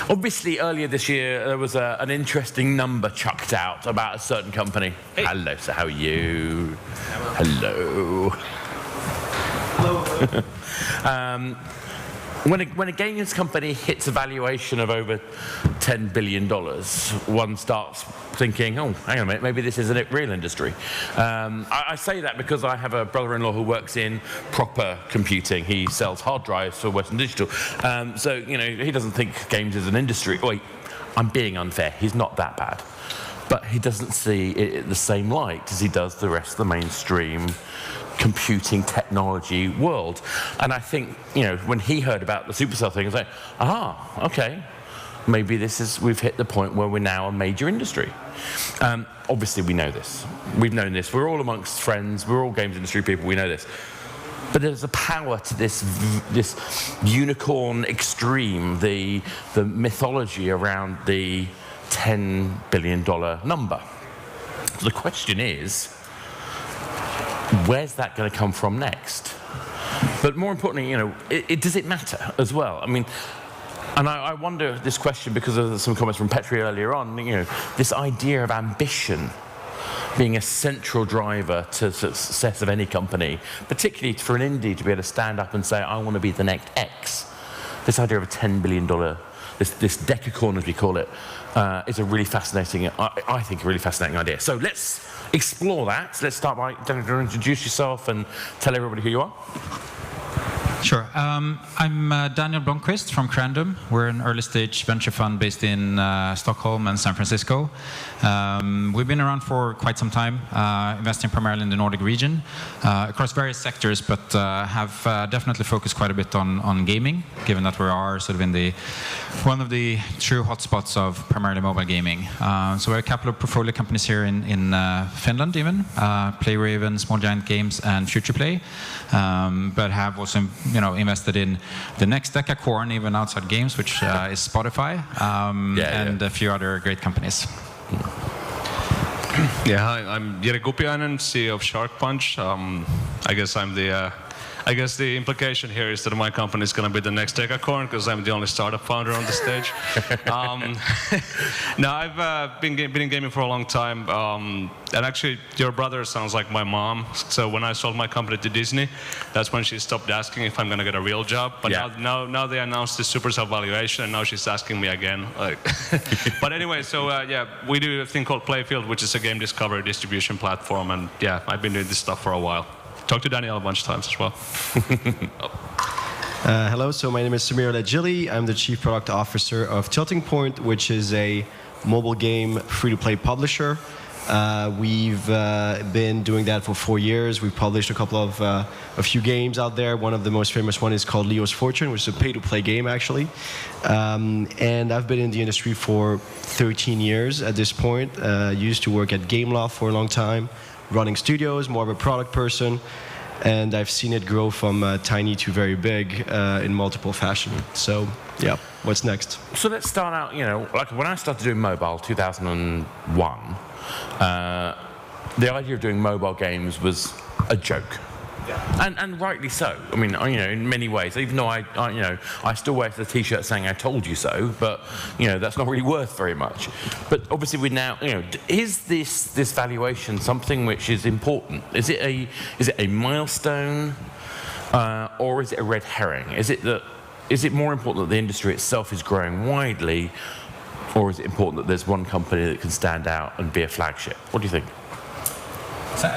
Obviously, earlier this year, there was an interesting number chucked out about a certain company. Hey. Hello, so how are you? Hello. Hello. When a games company hits a valuation of over $10 billion, one starts thinking, oh, hang on a minute, maybe this isn't a real industry. I say that because I have a brother-in-law who works in proper computing. He sells hard drives for Western Digital. So, you know, he doesn't think games is an industry. Wait, I'm being unfair. He's not that bad. But he doesn't see it the same light as he does the rest of the mainstream computing technology world. And I think, you know, when he heard about the Supercell thing, he was like, aha, okay, maybe we've hit the point where we're now a major industry. Obviously, we know this. We've known this. We're all amongst friends. We're all games industry people. We know this. But there's a power to this unicorn extreme, the mythology around the $10 billion number. So the question is, where's that going to come from next? But more importantly, you know, does it matter as well? I mean, and I wonder this question because of some comments from Petri earlier on, you know, this idea of ambition being a central driver to the success of any company, particularly for an indie to be able to stand up and say, I want to be the next X. This idea of a $10 billion, this decacorn as we call it, is a really fascinating, I think a really fascinating idea. So let's explore that. Let's start by introduce yourself and tell everybody who you are. Sure. I'm Daniel Blumquist from Crandom. We're an early-stage venture fund based in Stockholm and San Francisco. We've been around for quite some time, investing primarily in the Nordic region, across various sectors, but have definitely focused quite a bit on gaming, given that we are sort of one of the true hotspots of primarily mobile gaming. So we have a couple of portfolio companies here in Finland, even Weve, Small Giant Games, and FuturePlay, but have also invested in the next decacorn, even outside games, which is Spotify, and a few other great companies. Yeah, hi, I'm Jere Kupiainen, CEO of Shark Punch. I guess the implication here is that my company is going to be the next decacorn because I'm the only startup founder on the stage. No, I've been in gaming for a long time, and actually your brother sounds like my mom. So when I sold my company to Disney, that's when she stopped asking if I'm going to get a real job. But now they announced the Supercell valuation, and now she's asking me again. But anyway, so yeah, we do a thing called Playfield, which is a game discovery distribution platform, and yeah, I've been doing this stuff for a while. Talked to Daniel a bunch of times as well. Hello, so my name is Tamara de Chile. I'm the Chief Product Officer of Tilting Point, which is a mobile game free-to-play publisher. We've been doing that for 4 years. We've published a few games out there. One of the most famous one is called Leo's Fortune, which is a pay-to-play game, actually. And I've been in the industry for 13 years at this point. Used to work at Gameloft for a long time, running studios, more of a product person, and I've seen it grow from tiny to very big in multiple fashion. So, yeah, what's next? So let's start out, you know, like when I started doing mobile, 2001, the idea of doing mobile games was a joke. Yeah. And rightly so. I mean, you know, in many ways, even though I still wear the T-shirt saying "I told you so," but you know, that's not really worth very much. But obviously, we now, you know, is this valuation something which is important? Is it a milestone, or is it a red herring? Is it more important that the industry itself is growing widely, or is it important that there's one company that can stand out and be a flagship? What do you think? So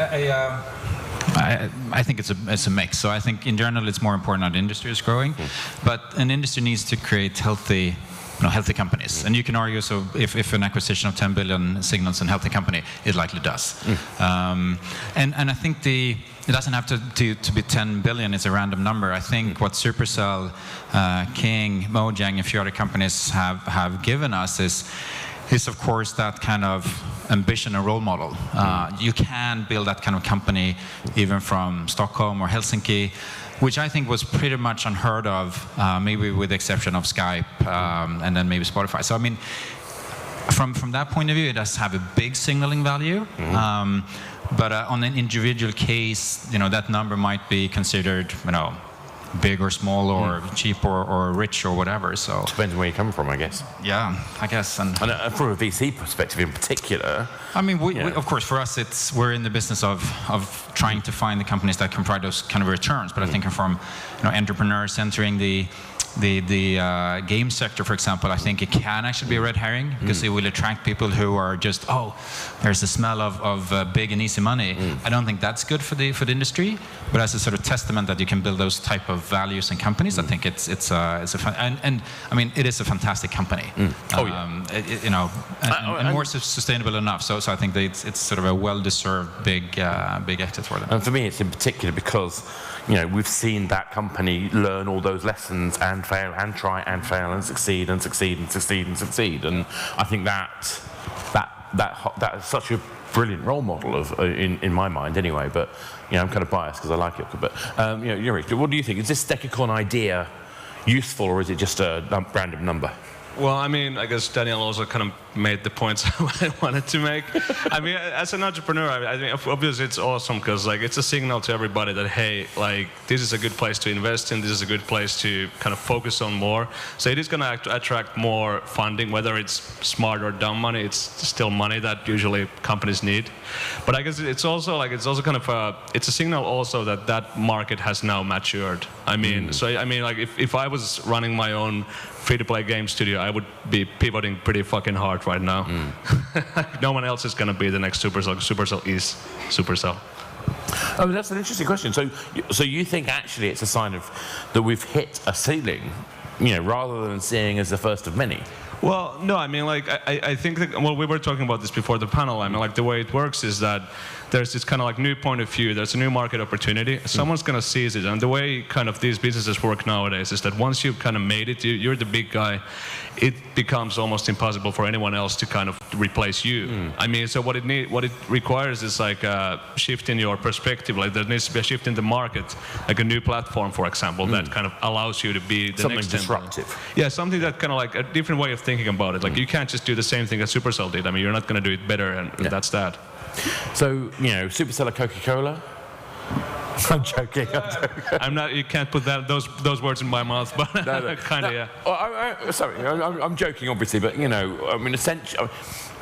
I think it's a mix. So I think in general it's more important that the industry is growing, but an industry needs to create healthy companies. And you can argue, so if an acquisition of 10 billion signals a healthy company, it likely does. And I think it doesn't have to be 10 billion, it's a random number. I think what Supercell, King, Mojang, and a few other companies have given us is of course that kind of ambition and role model. You can build that kind of company even from Stockholm or Helsinki, which I think was pretty much unheard of, maybe with the exception of Skype and then maybe Spotify. So I mean, from that point of view, it does have a big signaling value. But on an individual case, you know, that number might be considered, you know, big or small or cheap or rich or whatever. So depends on where you come from, I guess. yeah, I guess. And from a VC perspective in particular, I mean, we, of course, for us, we're in the business of trying to find the companies that can provide those kind of returns. But I think from entrepreneurs entering the game sector, for example, I think it can actually be a red herring because it will attract people who are just, there's the smell of big and easy money. I don't think that's good for the industry, but as a sort of testament that you can build those type of values and companies, I think it's a fun, and I mean it is a fantastic company. And more sustainable enough. So I think that it's sort of a well-deserved big exit for them. And for me, it's in particular because we've seen that company learn all those lessons and fail and try and fail and succeed and succeed and succeed and succeed. And I think that is such a brilliant role model in my mind anyway. But I'm kind of biased because I like it. But Eureka, what do you think? Is this Decacorn idea useful, or is it just a random number? Well, I mean, I guess Daniel also kind of made the points I wanted to make. I mean, as an entrepreneur, I mean, obviously it's awesome because it's a signal to everybody that, hey, this is a good place to invest in. This is a good place to kind of focus on more. So it is going to attract more funding, whether it's smart or dumb money. It's still money that usually companies need. But I guess it's also kind of it's a signal also that market has now matured. I mean, if I was running my own free-to-play game studio, I would be pivoting pretty fucking hard right now. No one else is going to be the next Supercell. Supercell is Supercell. Oh, that's an interesting question. So you think actually it's a sign of that we've hit a ceiling, rather than seeing as the first of many? Well, no, I mean, I think that, we were talking about this before the panel. I mean, the way it works is that there's this kind of new point of view. There's a new market opportunity. Someone's going to seize it. And the way kind of these businesses work nowadays is that once you've kind of made it, you're the big guy, it becomes almost impossible for anyone else to kind of replace you. I mean, so what it requires is a shift in your perspective. There needs to be a shift in the market, like a new platform, for example, that kind of allows you to be the something next disruptive. Yeah, something that kind of a different way of thinking about it. You can't just do the same thing that Supercell did. I mean, you're not going to do it better, and that's that. So, Supercell or Coca-Cola? I'm joking. I'm not. You can't put those words in my mouth, but kind of, yeah. Well, sorry, I'm joking, obviously, but I mean, essentially,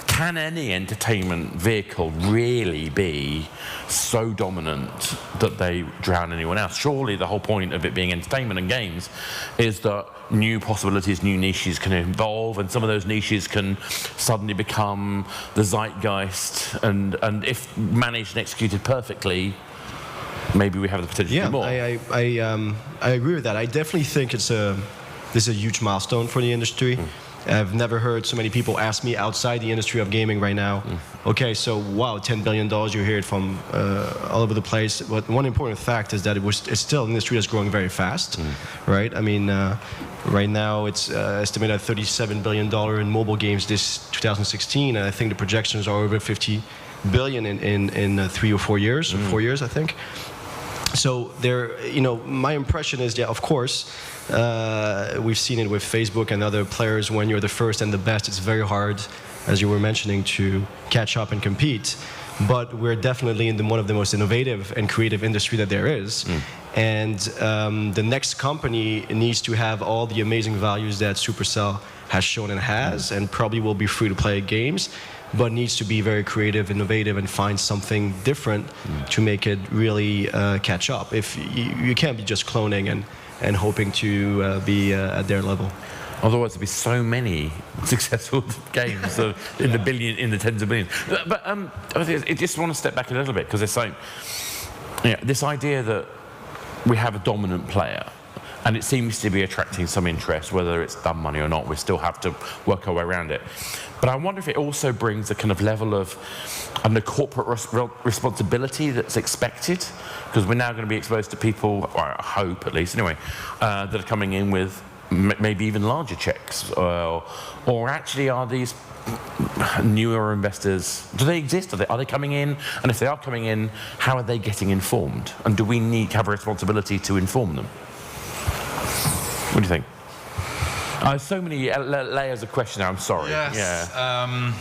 can any entertainment vehicle really be so dominant that they drown anyone else? Surely the whole point of it being entertainment and games is that new possibilities, new niches can evolve, and some of those niches can suddenly become the zeitgeist, and if managed and executed perfectly, maybe we have the potential to do more. I agree with that. I definitely think this is a huge milestone for the industry. I've never heard so many people ask me outside the industry of gaming right now, okay, so wow, $10 billion, you hear it from all over the place. But one important fact is that it's still an industry that's growing very fast, right? I mean, right now it's estimated at $37 billion in mobile games this 2016, and I think the projections are over 50 billion in 3 or 4 years, 4 years, I think. So my impression is, of course, we've seen it with Facebook and other players. When you're the first and the best, it's very hard, as you were mentioning, to catch up and compete. But we're definitely in one of the most innovative and creative industry that there is. And the next company needs to have all the amazing values that Supercell has shown and has, and probably will be free-to-play games, but needs to be very creative, innovative, and find something different to make it really catch up. If you can't be just cloning and hoping to be at their level. Otherwise, there'd be so many successful games in the tens of billions. But I just want to step back a little bit, because it's this idea that we have a dominant player, and it seems to be attracting some interest, whether it's dumb money or not. We still have to work our way around it. But I wonder if it also brings a kind of level of corporate responsibility that's expected, because we're now going to be exposed to people, or I hope at least anyway, that are coming in with maybe even larger checks, or actually are these newer investors, do they exist? Are they coming in? And if they are coming in, how are they getting informed? And do we need to have a responsibility to inform them? What do you think? So many layers of question there, I'm sorry. Yes. Yeah.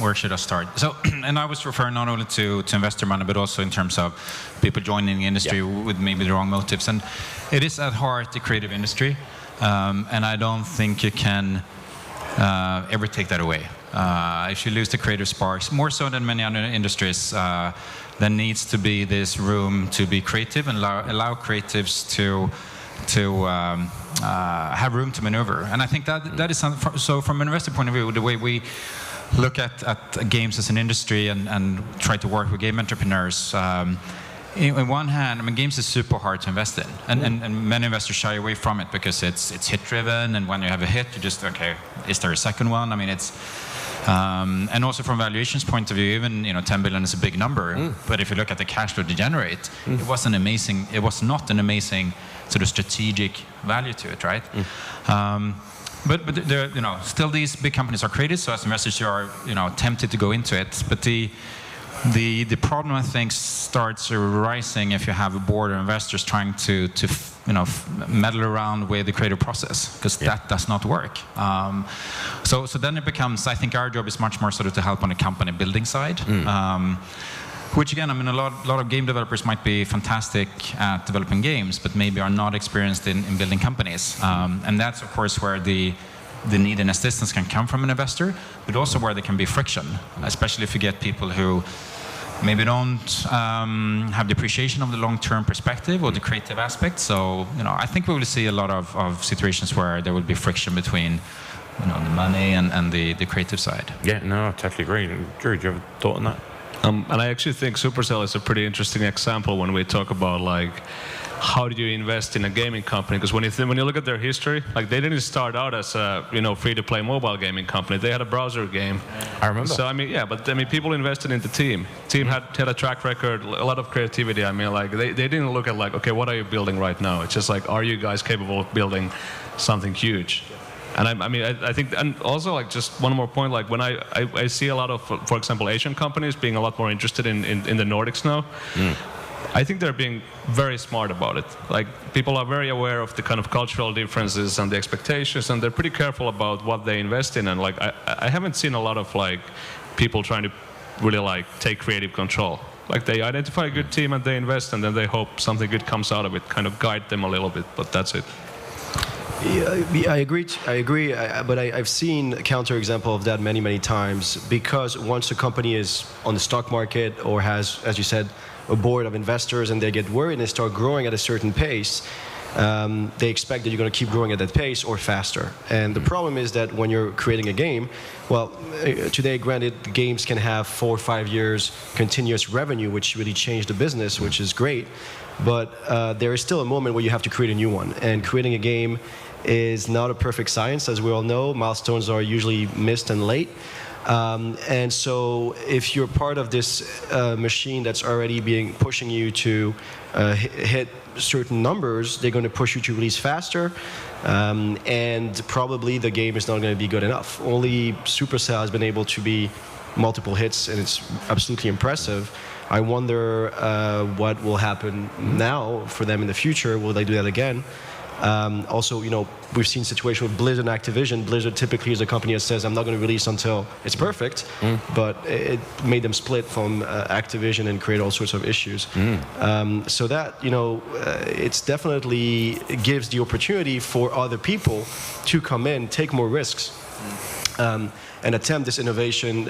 where should I start? So, and I was referring not only to investor money, but also in terms of people joining the industry with maybe the wrong motives. And it is at heart the creative industry, and I don't think you can ever take that away. If you lose the creative sparks, more so than many other industries, there needs to be this room to be creative and allow creatives to have room to maneuver. And I think that is something. So from an investor point of view, the way we look at games as an industry and try to work with game entrepreneurs, in one hand, I mean, games is super hard to invest in, and many investors shy away from it because it's hit driven, and when you have a hit, you just, okay, is there a second one? I mean, it's and also from valuations point of view, even 10 billion is a big number, but if you look at the cash flow to generate, it was not an amazing sort of strategic value to it, right? But there, still these big companies are created, so as investors you are tempted to go into it, but the problem, I think, starts arising if you have a board of investors trying to meddle around with the creative process, because that does not work. So then it becomes, I think our job is much more sort of to help on the company building side. Which again, I mean, a lot of game developers might be fantastic at developing games, but maybe are not experienced in building companies. And that's, of course, where the need and assistance can come from an investor, but also where there can be friction, especially if you get people who maybe don't have the appreciation of the long-term perspective or the creative aspect. So, I think we will see a lot of situations where there will be friction between the money and the creative side. Yeah, no, I totally agree. Drew, do you have a thought on that? And I actually think Supercell is a pretty interesting example when we talk about how do you invest in a gaming company? Because when you look at their history, they didn't start out as a free-to-play mobile gaming company. They had a browser game. I remember. So people invested in the team. Team had a track record, a lot of creativity. I mean, they didn't look at okay, what are you building right now? It's just are you guys capable of building something huge? And I think, and also just one more point, when I see a lot of, for example, Asian companies being a lot more interested in the Nordics now. I think they're being very smart about it. People are very aware of the kind of cultural differences and the expectations, and they're pretty careful about what they invest in. And I haven't seen a lot of people trying to really take creative control. They identify a good team and they invest, and then they hope something good comes out of it, kind of guide them a little bit, but that's it. Yeah, I agree. But I've seen a counterexample of that many times, because once a company is on the stock market or has, as you said, a board of investors, and they get worried and they start growing at a certain pace, they expect that you're going to keep growing at that pace or faster. And the problem is that when you're creating a game, well, today, granted, games can have 4 or 5 years continuous revenue, which really changed the business, which is great. But there is still a moment where you have to create a new one. And creating a game is not a perfect science, as we all know. Milestones are usually missed and late. And so if you're part of this machine that's already pushing you to hit certain numbers, they're going to push you to release faster, and probably the game is not going to be good enough. Only Supercell has been able to be multiple hits, and it's absolutely impressive. I wonder what will happen now for them in the future. Will they do that again? Also, we've seen situations with Blizzard and Activision. Blizzard typically is a company that says, I'm not going to release until it's perfect, but it made them split from Activision and create all sorts of issues. So that, it's definitely gives the opportunity for other people to come in, take more risks, and attempt this innovation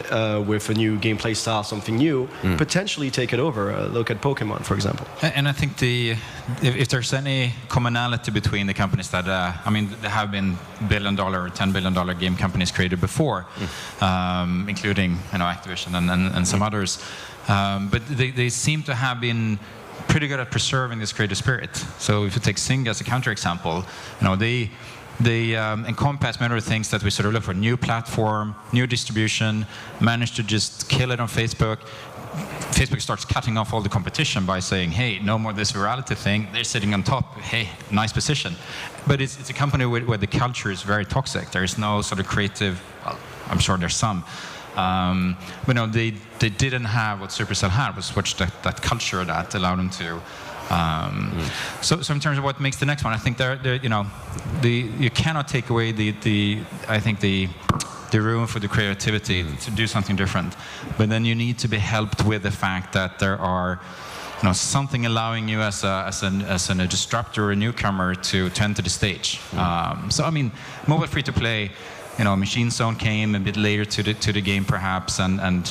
with a new gameplay style, something new, potentially take it over. Look at Pokemon, for example. And I think if there's any commonality between the companies that, there have been $1 billion or $10 billion game companies created before, including Activision and some others, but they seem to have been pretty good at preserving this creative spirit. So if you take Zynga as a counterexample, they encompass many of the things that we sort of look for: new platform, new distribution, managed to just kill it on Facebook. Facebook starts cutting off all the competition by saying, hey, no more this virality thing. They're sitting on top. Hey, nice position. But it's a company where the culture is very toxic. There is no sort of creative, well, I'm sure there's some. But they didn't have what Supercell had, was that culture that allowed them to. So in terms of what makes the next one, I think you cannot take away the the room for the creativity to do something different. But then you need to be helped with the fact that there are, something allowing you as a disruptor or a newcomer to enter the stage. So I mean, mobile free-to-play, Machine Zone came a bit later to the game perhaps, and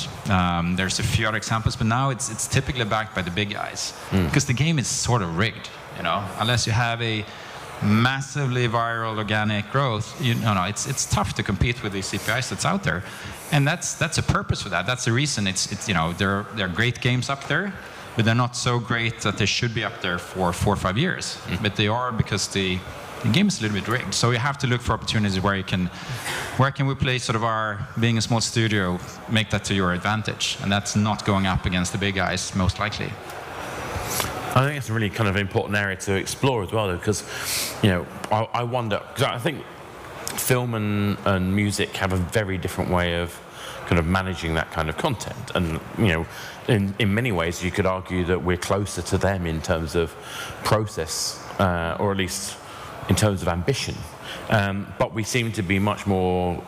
there's a few other examples, but now it's typically backed by the big guys because the game is sort of rigged, unless you have a massively viral organic growth, it's tough to compete with these CPIs that's out there, and that's a purpose for that. That's the reason. There are great games up there, but they're not so great that they should be up there for 4 or 5 years. But they are because the game is a little bit rigged. So you have to look for opportunities where can we play sort of our, being a small studio, make that to your advantage, and that's not going up against the big guys most likely. I think it's a really kind of important area to explore as well, because, I wonder, because I think film and music have a very different way of kind of managing that kind of content. And, in many ways, you could argue that we're closer to them in terms of process, or at least in terms of ambition. But we seem to be much more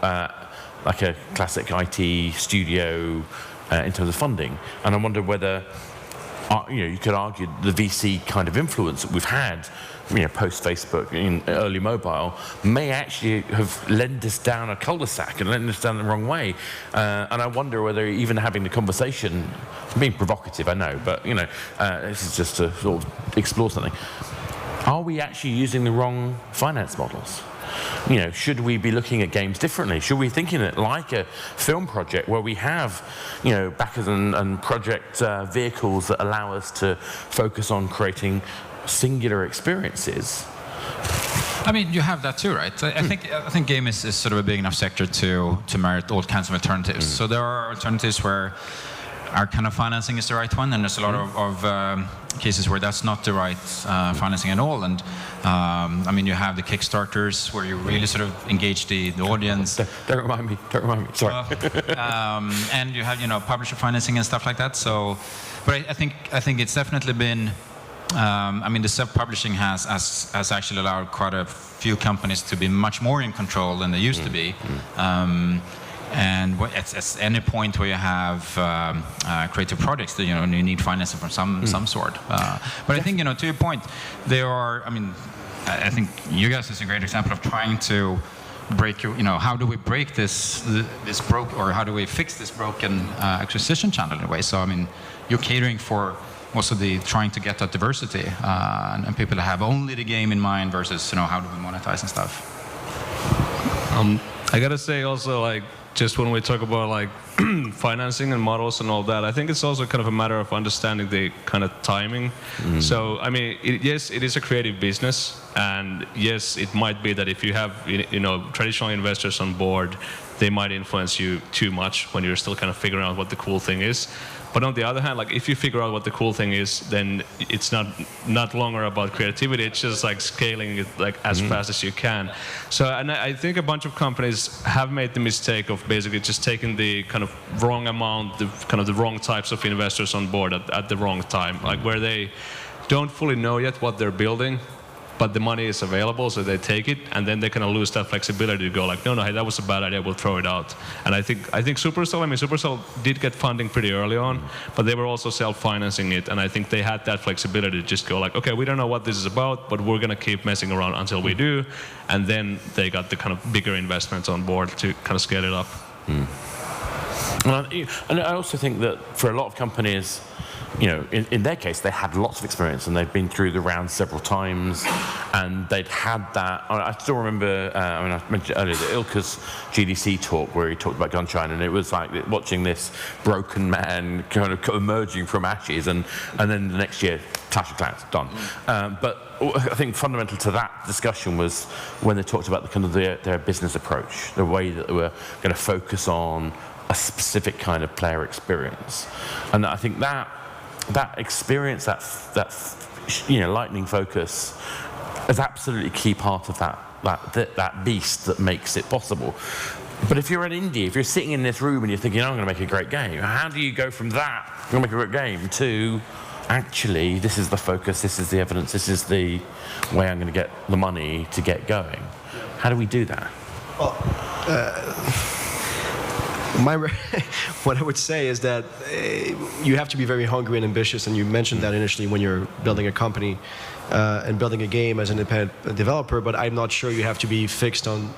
like a classic IT studio in terms of funding. And I wonder whether, you could argue the VC kind of influence that we've had, post Facebook, in early mobile, may actually have led us down a cul-de-sac and led us down the wrong way. And I wonder whether even having the conversation, I'm being provocative, I know, but this is just to sort of explore something. Are we actually using the wrong finance models? Should we be looking at games differently? Should we be thinking it like a film project where we have, backers and project vehicles that allow us to focus on creating singular experiences? I mean, you have that too, right? I think game is sort of a big enough sector to merit all kinds of alternatives. So there are alternatives where our kind of financing is the right one, and there's a lot of cases where that's not the right financing at all. And you have the Kickstarters where you really sort of engage the audience. Don't remind me. Sorry. And you have publisher financing and stuff like that. So, but I think it's definitely been. The self-publishing has actually allowed quite a few companies to be much more in control than they used to be. And at any point where you have creative projects, that you need financing from some sort. But I think to your point, there are. I think you guys is a great example of trying to break. How do we break this broke, or how do we fix this broken acquisition channel in a way? So you're catering for also trying to get that diversity, and people have only the game in mind versus how do we monetize and stuff. I gotta say also, just when we talk about financing and models and all that, I think it's also kind of a matter of understanding the kind of timing. So yes, it is a creative business, and yes, it might be that if you have traditional investors on board, they might influence you too much when you're still kind of figuring out what the cool thing is. But on the other hand, if you figure out what the cool thing is, then it's not longer about creativity. It's just scaling it as fast as you can. So, and I think a bunch of companies have made the mistake of basically just taking the kind of wrong amount, the wrong types of investors on board at the wrong time, where they don't fully know yet what they're building, but the money is available, so they take it, and then they kind of lose that flexibility to go no, hey, that was a bad idea, we'll throw it out. And I think Supercell did get funding pretty early on, but they were also self-financing it, and I think they had that flexibility to just go okay, we don't know what this is about, but we're gonna keep messing around until we do, and then they got the kind of bigger investments on board to kind of scale it up. And I also think that for a lot of companies, in their case, they had lots of experience and they'd been through the round several times, and they'd had that. I still remember, I mentioned earlier, the Ilka's GDC talk where he talked about Gunshine, and it was like watching this broken man kind of emerging from ashes, and then the next year, Clash of Clans, done. But I think fundamental to that discussion was when they talked about the kind of their business approach, the way that they were going to focus on a specific kind of player experience, and I think that experience, that lightning focus, is absolutely a key part of that beast that makes it possible. But if you're an indie, if you're sitting in this room and you're thinking, I'm going to make a great game, how do you go from that, I'm going to make a great game, to actually, this is the focus, this is the evidence, this is the way I'm going to get the money to get going? How do we do that? Well, What I would say is that you have to be very hungry and ambitious, and you mentioned that initially when you're building a company and building a game as an independent developer. But I'm not sure you have to be fixed on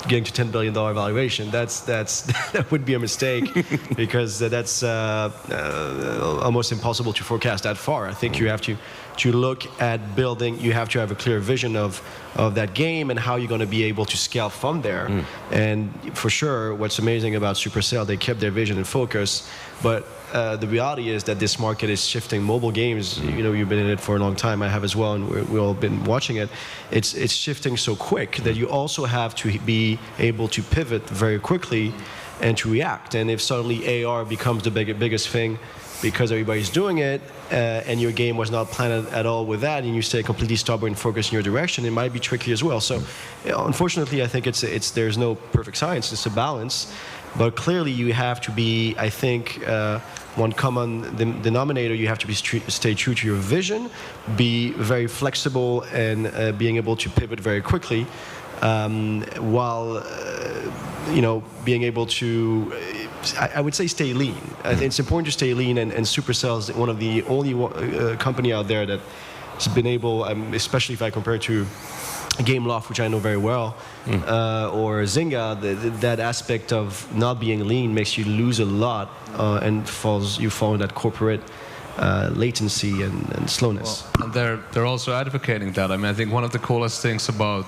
getting to $10 billion valuation. That would be a mistake because that's almost impossible to forecast that far. I think you have to look at building. You have to have a clear vision of that game and how you're going to be able to scale from there. And for sure, what's amazing about Supercell, they kept their vision and focus, but the reality is that this market is shifting. Mobile games, you know, you've been in it for a long time, I have as well, and we've all been watching it. It's shifting so quick that you also have to be able to pivot very quickly and to react. And if suddenly AR becomes the biggest thing because everybody's doing it, and your game was not planned at all with that, and you stay completely stubborn and focused in your direction, it might be tricky as well. So, unfortunately, I think there's no perfect science. It's a balance, but clearly you have to be, I think, one common denominator. You have to stay true to your vision, be very flexible, and being able to pivot very quickly, while being able to. I would say stay lean. I think it's important to stay lean, and Supercell is one of the only company out there that has been able, especially if I compare to Gameloft, which I know very well, or Zynga, that aspect of not being lean makes you lose a lot, and you fall in that corporate latency and slowness. Well, and they're also advocating that. I mean, I think one of the coolest things about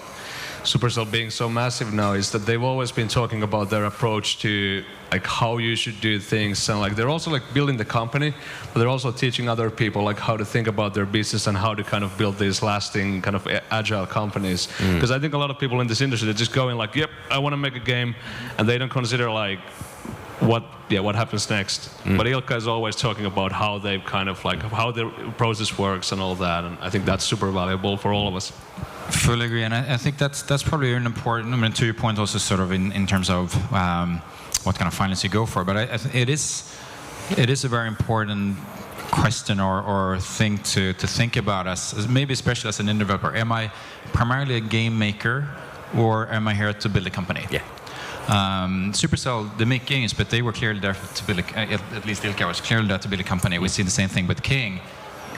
Supercell being so massive now is that they've always been talking about their approach to like how you should do things, and like they're also like building the company, but they're also teaching other people like how to think about their business and how to kind of build these lasting kind of agile companies. Because I think a lot of people in this industry, they're just going like, yep, I want to make a game, and they don't consider like what happens next. But Ilkka is always talking about how they kind of like how the process works and all that, and I think that's super valuable for all of us. Fully agree, and I think that's probably an important. I mean, to your point, also sort of in terms of what kind of finance you go for. But it is a very important question or thing to think about as maybe especially as an indie developer. Am I primarily a game maker, or am I here to build a company? Yeah. Supercell, they make games, but they were clearly there to build. At least Ilkka was clearly there to build a company. We see the same thing with King.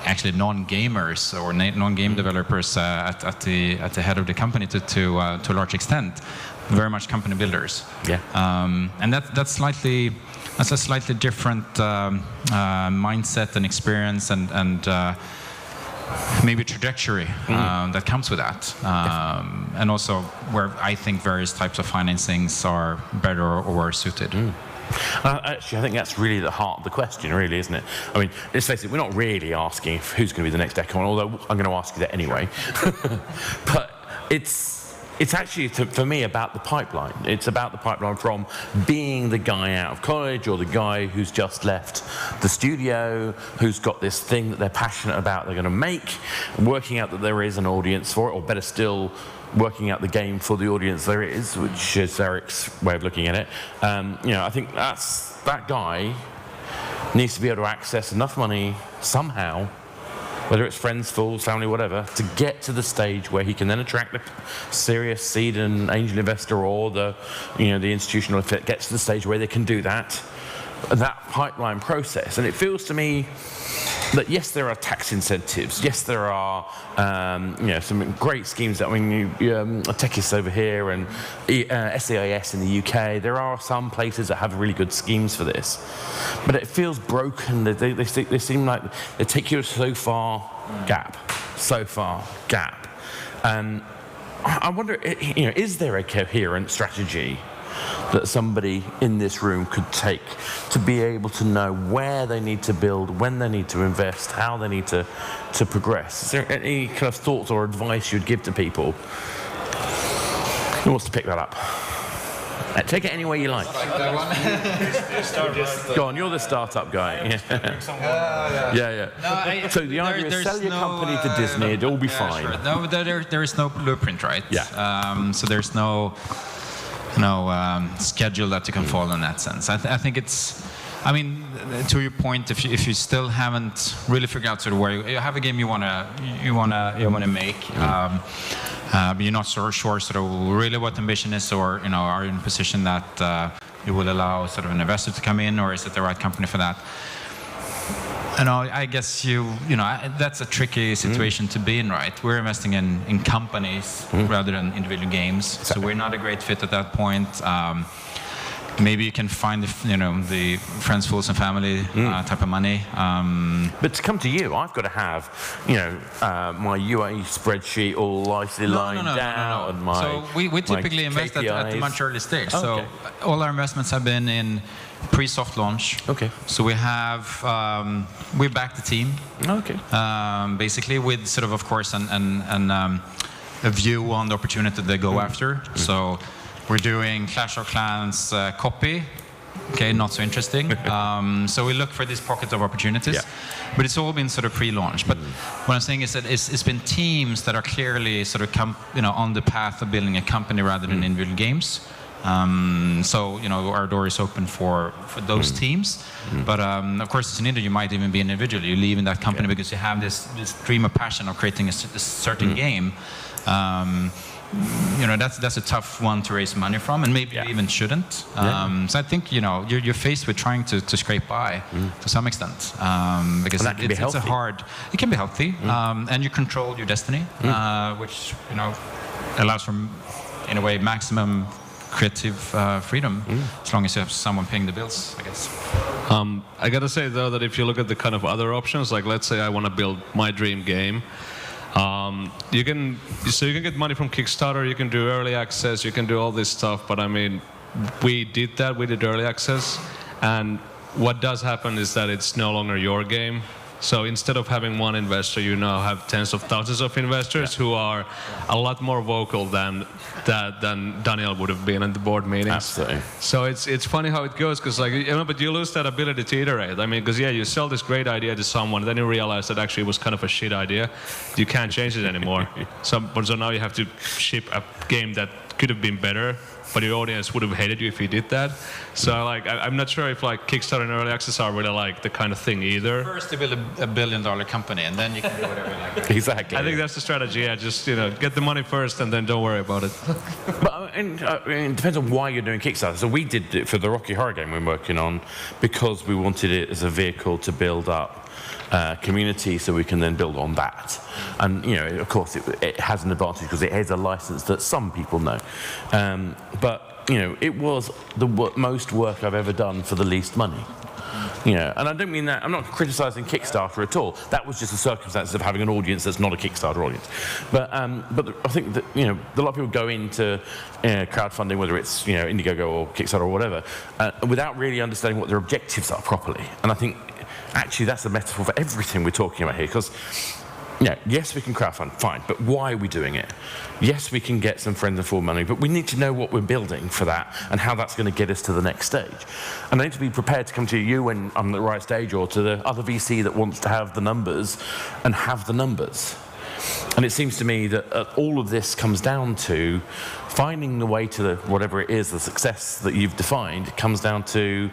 Actually, non-gamers or non-game developers at the head of the company to a large extent, very much company builders. Yeah. And that's a slightly different mindset and experience and maybe trajectory that comes with that. And also where I think various types of financings are better or worse suited. Actually, I think that's really the heart of the question, really, isn't it? I mean, let's face it, we're not really asking who's going to be the next Decon, although I'm going to ask you that anyway. But it's actually, for me, about the pipeline. It's about the pipeline from being the guy out of college or the guy who's just left the studio, who's got this thing that they're passionate about, they're going to make, working out that there is an audience for it, or better still, working out the game for the audience there is, which is Eric's way of looking at it. I think that guy needs to be able to access enough money somehow, whether it's friends, fools, family, whatever, to get to the stage where he can then attract the serious seed and angel investor or the institutional, if it gets to the stage where they can do that pipeline process. And it feels to me that yes, there are tax incentives. Yes, there are some great schemes. I mean, Techis over here and SEIS in the UK. There are some places that have really good schemes for this, but it feels broken. They seem like they take you so far gap. And I wonder, is there a coherent strategy that somebody in this room could take to be able to know where they need to build, when they need to invest, how they need to progress? Is there any kind of thoughts or advice you'd give to people? Who wants to pick that up? Take it any way you like. Go on, you're the startup guy. Yeah. So the idea is sell your company to Disney, it'll all be fine. Sure. No, there is no blueprint, right? Yeah. So there's no schedule that you can follow in that sense. I think it's, I mean, to your point, if you still haven't really figured out sort of where you have a game you wanna make, but you're not so sure sort of really what the ambition is, or are you in a position that you will allow sort of an investor to come in, or is it the right company for that? I guess that's a tricky situation to be in, right? We're investing in companies rather than individual games, so we're not a great fit at that point. Maybe you can find the friends, fools, and family type of money. But to come to you, I've got to have my UA spreadsheet all nicely lined out. And my, so we typically invest at a much early stage. Okay. So all our investments have been in pre-soft launch. Okay. So we have we back the team. Okay. Basically with sort of course a view on the opportunity they go after. So we're doing Clash of Clans copy. Okay, not so interesting. So we look for these pockets of opportunities, but it's all been sort of pre-launch. But what I'm saying is that it's been teams that are clearly sort of on the path of building a company rather than individual games. So our door is open for those teams. But of course, as an individual, you might even be an individual. You leave in that company because you have this dream or passion of creating a certain game. That's a tough one to raise money from, and maybe you even shouldn't. So I think you're faced with trying to scrape by to some extent, because it's a hard. It can be healthy, and you control your destiny, which allows for, in a way, maximum creative freedom, as long as you have someone paying the bills, I guess. I gotta say though that if you look at the kind of other options, like let's say I want to build my dream game. You can get money from Kickstarter, you can do early access, you can do all this stuff, but I mean, we did early access, and what does happen is that it's no longer your game. So instead of having one investor, you now have tens of thousands of investors who are a lot more vocal than Daniel would have been at the board meetings. Absolutely. So it's funny how it goes, because but you lose that ability to iterate. I mean, because you sell this great idea to someone, then you realize that actually it was kind of a shit idea. You can't change it anymore. So now you have to ship a game that could have been better, but your audience would have hated you if you did that. So I'm not sure if Kickstarter and early access are really the kind of thing either. First, you build a $1 billion company, and then you can do whatever you like. Exactly. I think that's the strategy. Just get the money first, and then don't worry about it. But it depends on why you're doing Kickstarter. So we did it for the Rocky Horror game we're working on because we wanted it as a vehicle to build up community, so we can then build on that. And of course, it has an advantage because it is a license that some people know. But it was the most work I've ever done for the least money. And I don't mean that. I'm not criticizing Kickstarter at all. That was just the circumstances of having an audience that's not a Kickstarter audience. But I think that a lot of people go into crowdfunding, whether it's Indiegogo or Kickstarter or whatever, without really understanding what their objectives are properly. And I think actually that's a metaphor for everything we're talking about here, because yes, we can crowdfund, fine, but why are we doing it? Yes, we can get some friends and full money, but we need to know what we're building for that and how that's going to get us to the next stage. And I need to be prepared to come to you when I'm at the right stage, or to the other VC that wants to have the numbers and have the numbers. And it seems to me that all of this comes down to finding the way to whatever it is, the success that you've defined. It comes down to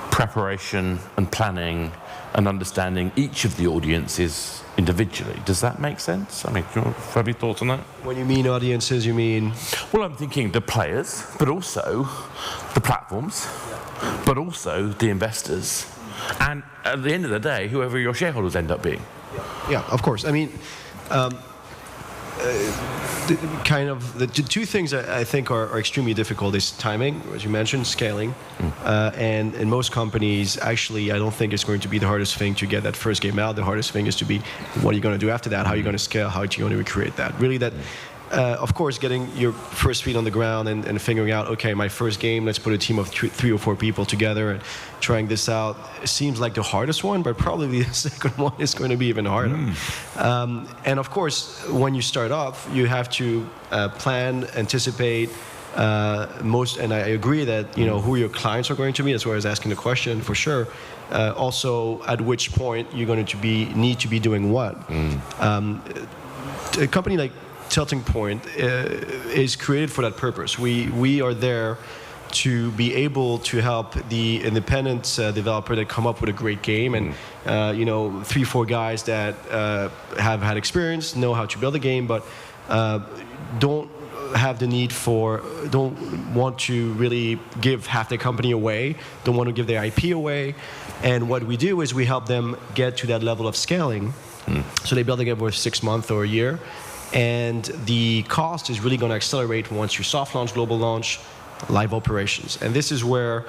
preparation and planning and understanding each of the audiences individually. Does that make sense? I mean, have you thoughts on that? When you mean audiences, you mean? Well, I'm thinking the players, but also the platforms, but also the investors, and at the end of the day, whoever your shareholders end up being. Yeah, of course. I mean, the two things that I think are extremely difficult is timing, as you mentioned, scaling, and in most companies, actually, I don't think it's going to be the hardest thing to get that first game out. The hardest thing is to be, what are you going to do after that? How are you going to scale? How are you going to recreate that? Really, that. Of course, getting your first feet on the ground and figuring out, okay, my first game, let's put a team of 3 or 4 people together and trying this out, seems like the hardest one, but probably the second one is going to be even harder. And of course, when you start off, you have to plan, anticipate, and I agree that who your clients are going to be. That's why I was asking the question for sure. Also, at which point you're going to need to be doing what. A company like Tilting Point is created for that purpose. We are there to be able to help the independent developer that come up with a great game, and 3-4 guys that have had experience, know how to build a game, but don't have the need for, don't want to really give half their company away, don't want to give their IP away. And what we do is we help them get to that level of scaling. So they build it over 6 months or a year. And the cost is really going to accelerate once you soft launch, global launch, live operations. And this is where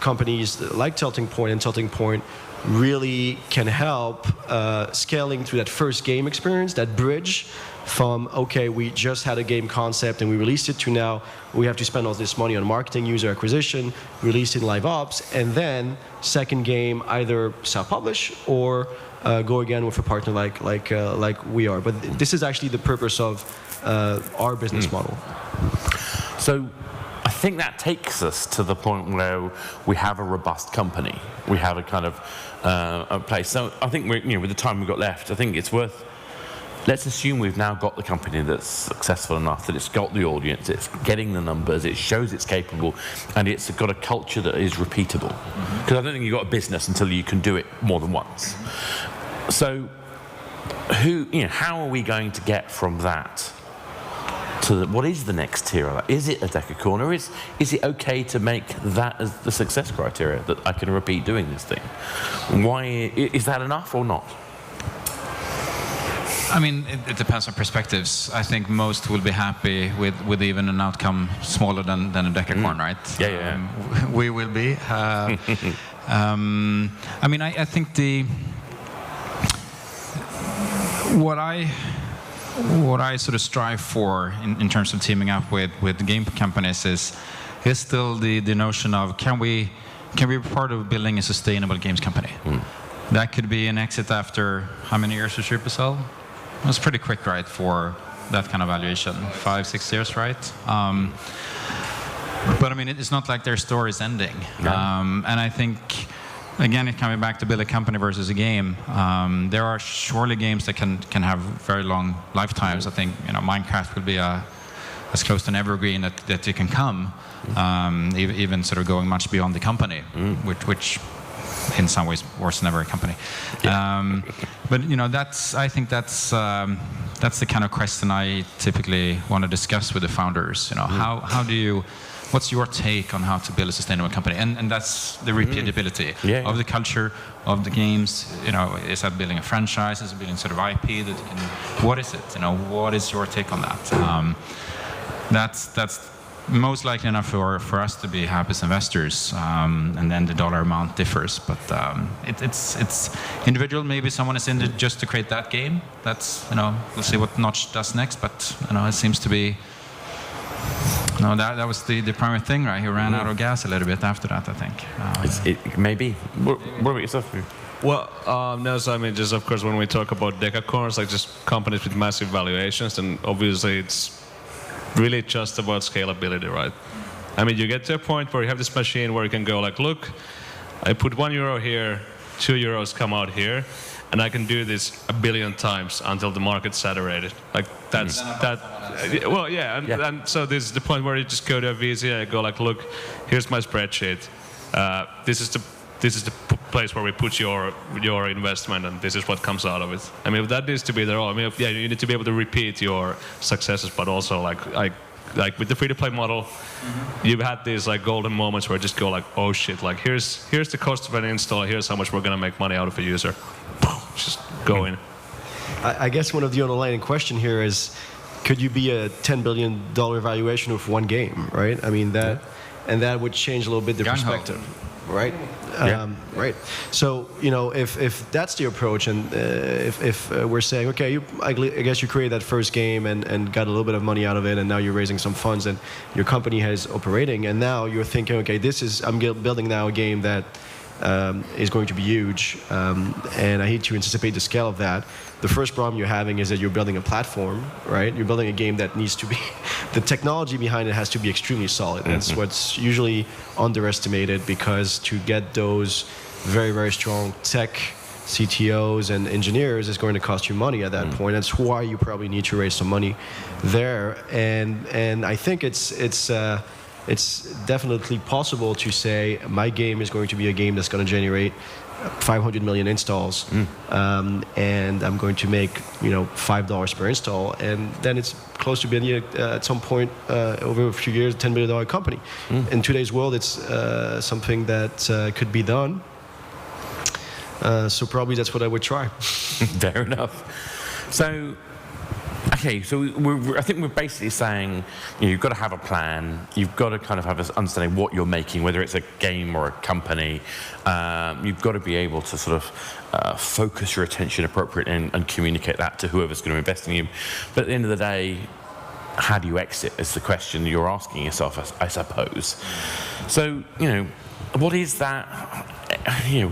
companies like Tilting Point and Tilting Point really can help scaling through that first game experience, that bridge from, okay, we just had a game concept and we released it, to now we have to spend all this money on marketing, user acquisition, release it in live ops, and then second game either self-publish or go again with a partner like we are. But this is actually the purpose of our business model. So I think that takes us to the point where we have a robust company. We have a kind of a place. So I think with the time we've got left, I think it's worth. Let's assume we've now got the company that's successful enough, that it's got the audience, it's getting the numbers, it shows it's capable, and it's got a culture that is repeatable. Because I don't think you've got a business until you can do it more than once. So, how are we going to get from that to what is the next tier of that? Is it a decacorn, or is it okay to make that as the success criteria, that I can repeat doing this thing? Why is that enough or not? I mean, it depends on perspectives. I think most will be happy with even an outcome smaller than a decacorn, right? Yeah. We will be. I mean, I think what I sort of strive for in terms of teaming up with game companies is still the notion of can we be part of building a sustainable games company? That could be an exit after how many years of Supercell? It was pretty quick, right, for that kind of valuation, 5-6 years, right? But I mean, it's not like their story is ending. And I think, again, coming back to build a company versus a game, there are surely games that can have very long lifetimes. I think Minecraft will be as close to an evergreen that you can come, even sort of going much beyond the company, which in some ways was never a company. But I think that's the kind of question I typically want to discuss with the founders. What's your take on how to build a sustainable company? And that's the repeatability of the culture, of the games. Is that building a franchise? Is it building sort of IP that you can? What is it? What is your take on that? That's most likely enough for us to be happy as investors, and then the dollar amount differs. But it's individual. Maybe someone is in it just to create that game. That's we'll see what Notch does next. But it seems to be. No, that was the primary thing, right? He ran out of gas a little bit after that, I think. Maybe. What about yourself? Well, no, so I mean, just of course, when we talk about decacorns, like just companies with massive valuations, then obviously it's really just about scalability, right? I mean, you get to a point where you have this machine where you can go like, look, I put €1 here, €2 come out here, and I can do this 1 billion times until the market's saturated. Like that's that. Well, yeah, and so this is the point where you just go to a VC and go like, look, here's my spreadsheet. This is the place where we put your investment, and this is what comes out of it. I mean, that needs to be there all. I mean, yeah, you need to be able to repeat your successes, but also like with the free-to-play model, you've had these like golden moments where you just go like, oh shit, like here's the cost of an install, here's how much we're gonna make money out of a user. Just go in. I guess one of the underlying question here is, could you be a $10 billion valuation with one game, right? I mean and that would change a little bit the perspective, right? Right. So if that's the approach, and if we're saying, okay, I guess you created that first game and got a little bit of money out of it, and now you're raising some funds, and your company is operating, and now you're thinking, okay, I'm building now a game that is going to be huge, and I need to anticipate the scale of that. The first problem you're having is that you're building a platform, right? You're building a game that needs to be, the technology behind it has to be extremely solid. That's what's usually underestimated, because to get those very, very strong tech CTOs and engineers is going to cost you money at that point. That's why you probably need to raise some money there. And I think it's definitely possible to say my game is going to be a game that's going to generate 500 million installs, and I'm going to make $5 per install, and then it's close to being at some point over a few years, $10 billion company. In today's world, it's something that could be done. So probably that's what I would try. Fair enough. So, okay, so I think we're basically saying you've got to have a plan. You've got to kind of have an understanding what you're making, whether it's a game or a company. You've got to be able to sort of focus your attention appropriately and communicate that to whoever's going to invest in you. But at the end of the day, how do you exit is the question you're asking yourself, I suppose. So, what is that?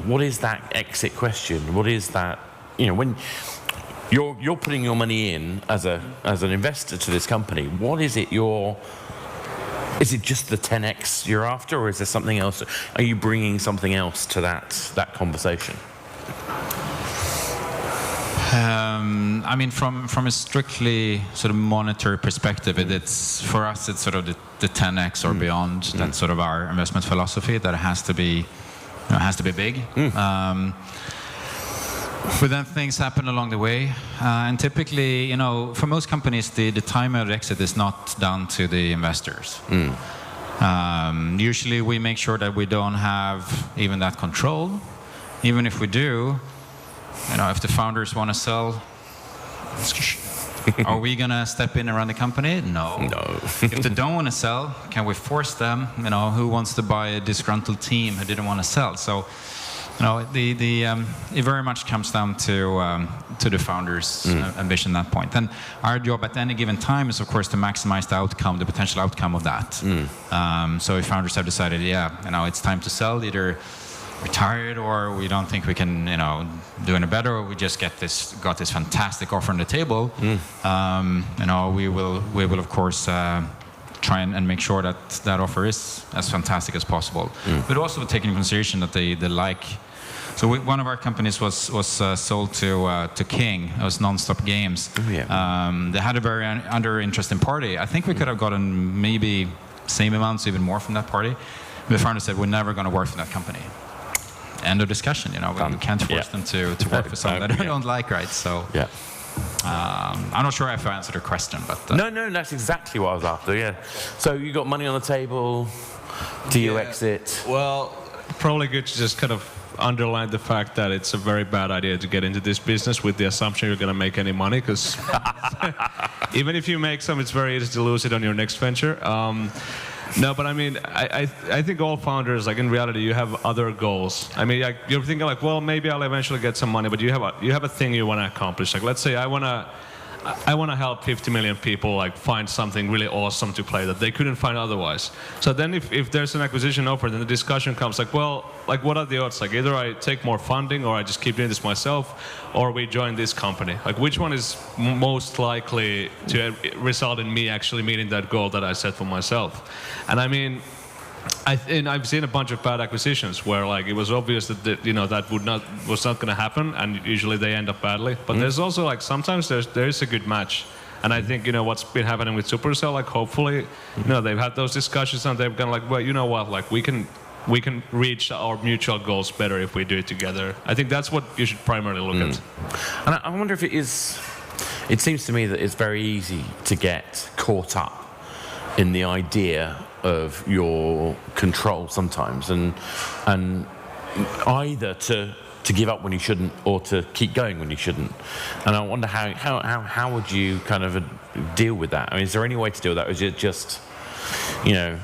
What is that exit question? What is that? When you're putting your money in as an investor to this company, what is it is it just the 10x you're after, or is there something else? Are you bringing something else to that conversation? I mean, from a strictly sort of monetary perspective, it's for us, it's sort of the 10x or beyond. That's sort of our investment philosophy, that it has to be big. But then things happen along the way, and typically, for most companies, the time of exit is not down to the investors. Usually, we make sure that we don't have even that control. Even if we do, if the founders want to sell, are we gonna step in and run the company? No. If they don't want to sell, can we force them? Who wants to buy a disgruntled team who didn't want to sell? So, it very much comes down to the founders' ambition at that point. And our job at any given time is, of course, to maximize the potential outcome of that. So if founders have decided, it's time to sell, either retired or we don't think we can, do any better, or we just got this fantastic offer on the table, we will of course try and make sure that offer is as fantastic as possible. But also taking into consideration that they like. So one of our companies was sold to King. It was Nonstop Games. They had a very interesting party. I think we could have gotten maybe same amounts, even more from that party. The founder said, we're never going to work for that company. End of discussion. We can't force them to work for something that they don't like, right? So I'm not sure if I answered your question, but no, that's exactly what I was after. Yeah. So you got money on the table. Do you exit? Well, probably good to just kind of underline the fact that it's a very bad idea to get into this business with the assumption you're going to make any money, because even if you make some, it's very easy to lose it on your next venture. No, but I mean, I think all founders, like in reality, you have other goals. I mean, you're thinking like, well, maybe I'll eventually get some money, but you have a thing you want to accomplish. Like, let's say I want to help 50 million people like find something really awesome to play that they couldn't find otherwise. So then if there's an acquisition offer, then the discussion comes like, well, like what are the odds? Like either I take more funding or I just keep doing this myself, or we join this company. Like which one is most likely to result in me actually meeting that goal that I set for myself? And I mean, I've seen a bunch of bad acquisitions where like it was obvious that that was not going to happen, and usually they end up badly. But there's also like sometimes there is a good match, and I think what's been happening with Supercell, like hopefully they've had those discussions and they've gone like, well, you know what, like we can reach our mutual goals better if we do it together. I think that's what you should primarily look at. And I wonder if it is. It seems to me that it's very easy to get caught up in the idea of your control sometimes, and either to give up when you shouldn't or to keep going when you shouldn't. And I wonder how would you kind of deal with that? I mean, is there any way to deal with that, or is it just you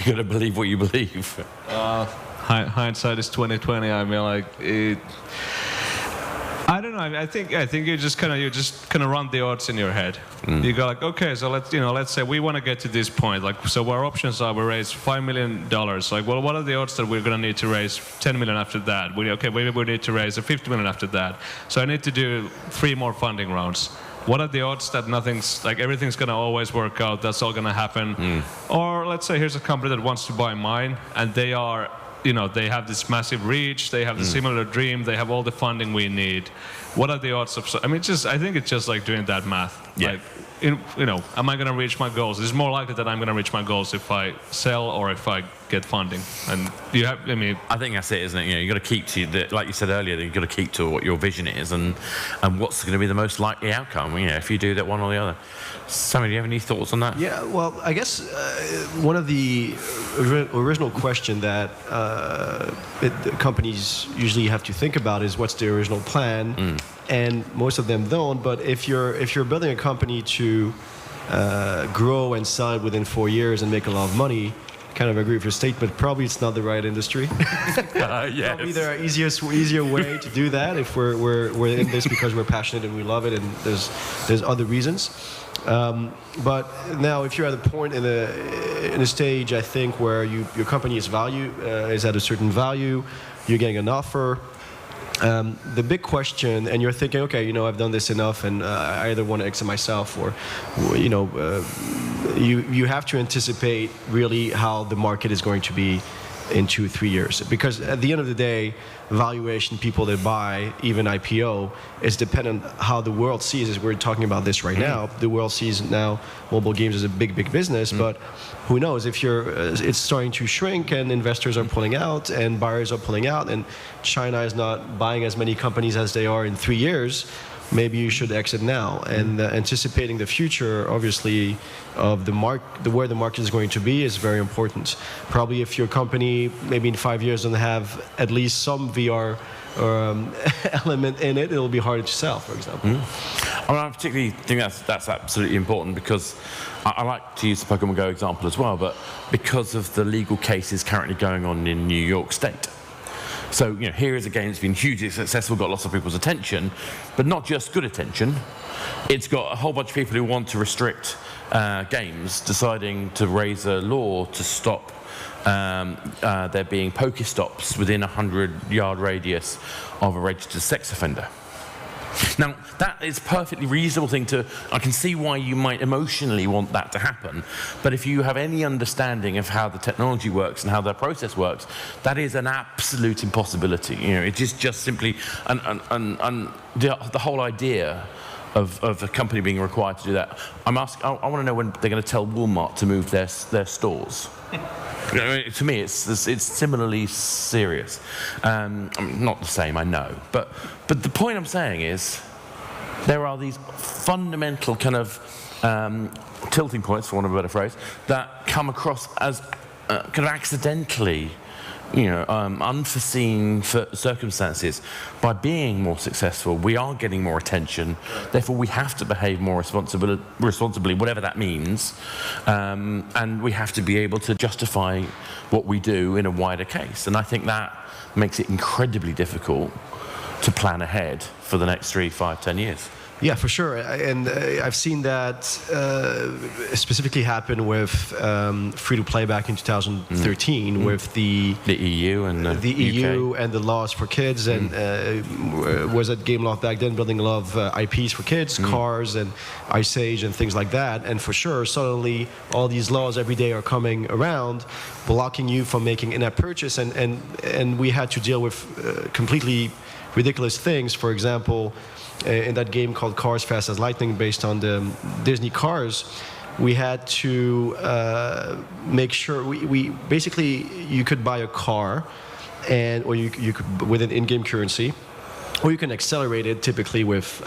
got to believe what you believe? Hindsight is 20/20. I mean, like I don't know. I think you just kind of run the odds in your head. You go like, okay, so let's say we want to get to this point. Like, so our options are we raise $5 million. Like, well, what are the odds that we're going to need to raise 10 million after that? Maybe we need to raise 50 million after that. So I need to do 3 more funding rounds. What are the odds that everything's going to always work out? That's all going to happen. Or let's say here's a company that wants to buy mine, and they are. They have this massive reach, they have the similar dream, they have all the funding we need. What are the odds of... I mean, I think it's just like doing that math. Yeah. Like, am I going to reach my goals? It's more likely that I'm going to reach my goals if I sell or if I get funding. And I think that's it, isn't it? You got to keep to like you said earlier, you've got to keep to what your vision is and what's going to be the most likely outcome. If you do that one or the other. Sammy, do you have any thoughts on that? Yeah, well, I guess one of the original question that companies usually have to think about is what's the original plan, and most of them don't. But if you're building a company to grow and sell within 4 years and make a lot of money, kind of agree with your statement. Probably it's not the right industry. Yes. Probably there are easier way to do that if we're in this because we're passionate and we love it, and there's other reasons. But now, if you're at a point in a stage, I think, where your company is at a certain value, you're getting an offer. The big question, and you're thinking, okay, I've done this enough, and I either want to exit myself, or, you have to anticipate really how the market is going to be in 2-3 years, because at the end of the day, valuation, people that buy, even IPO, is dependent on how the world sees, as we're talking about this right now. The world sees now mobile games as a big business, but who knows if it's starting to shrink and investors are pulling out and buyers are pulling out, and China is not buying as many companies as they are in 3 years. Maybe you should exit now, and anticipating the future, obviously, of where the market is going to be is very important. Probably if your company, maybe in 5 years, doesn't have at least some VR element in it, it'll be harder to sell, for example. I particularly think that's absolutely important, because I like to use the Pokemon Go example as well, but because of the legal cases currently going on in New York State. So, here is a game that's been hugely successful, got lots of people's attention, but not just good attention. It's got a whole bunch of people who want to restrict games, deciding to raise a law to stop there being Pokestops within a 100-yard radius of a registered sex offender. Now, that is a perfectly reasonable thing I can see why you might emotionally want that to happen, but if you have any understanding of how the technology works and how the process works, that is an absolute impossibility. It is just simply, the whole idea of a company being required to do that. I want to know when they're going to tell Walmart to move their stores. To me, it's similarly serious. Not the same, I know, but the point I'm saying is there are these fundamental kind of tilting points, for want of a better phrase, that come across as kind of accidentally, unforeseen circumstances. By being more successful, we are getting more attention. Therefore, we have to behave more responsibly, whatever that means, and we have to be able to justify what we do in a wider case. And I think that makes it incredibly difficult to plan ahead for the next 3, 5, 10 years. Yeah, for sure. And I've seen that specifically happen with free-to-play back in 2013 with the EU and the EU and the laws for kids, and was at Gameloft back then building a lot of IPs for kids, Cars and Ice Age and things like that. And for sure, suddenly all these laws every day are coming around, blocking you from making in-app purchase, and we had to deal with completely ridiculous things. For example, in that game called Cars Fast as Lightning, based on the Disney Cars, we had to make sure we basically, you could buy a car, or you could with an in-game currency, or you can accelerate it typically with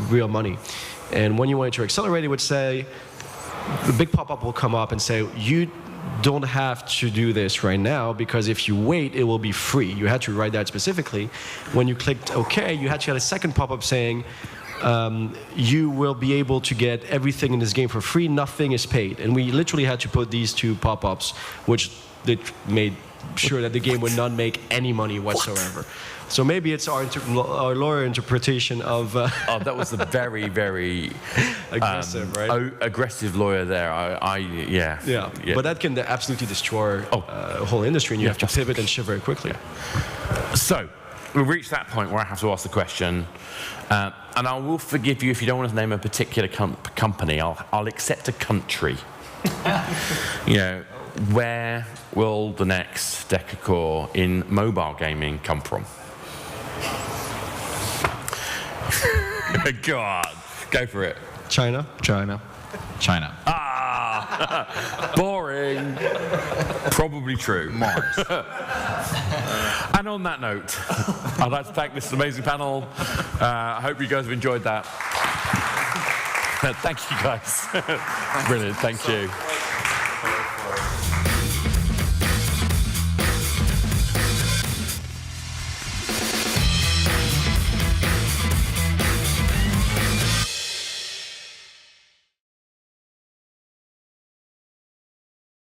real money. And when you wanted to accelerate, it would say, the big pop-up will come up and say, you don't have to do this right now, because if you wait, it will be free. You had to write that specifically. When you clicked OK, you had to have a second pop-up saying, you will be able to get everything in this game for free, nothing is paid. And we literally had to put these two pop-ups, which made sure that the game would not make any money whatsoever. So maybe it's our lawyer interpretation of... that was a very, very... aggressive, right? Aggressive lawyer there. Yeah. But that can absolutely destroy a whole industry, and you have to pivot and shift very quickly. Yeah. So, we've reached that point where I have to ask the question, and I will forgive you if you don't want to name a particular company. I'll accept a country. Where will the next decacore in mobile gaming come from? God, go for it. China. China. China. Boring. Probably true. Mars. And on that note, I'd like to thank this amazing panel. I hope you guys have enjoyed that. Thank you, guys. Brilliant. Thank you.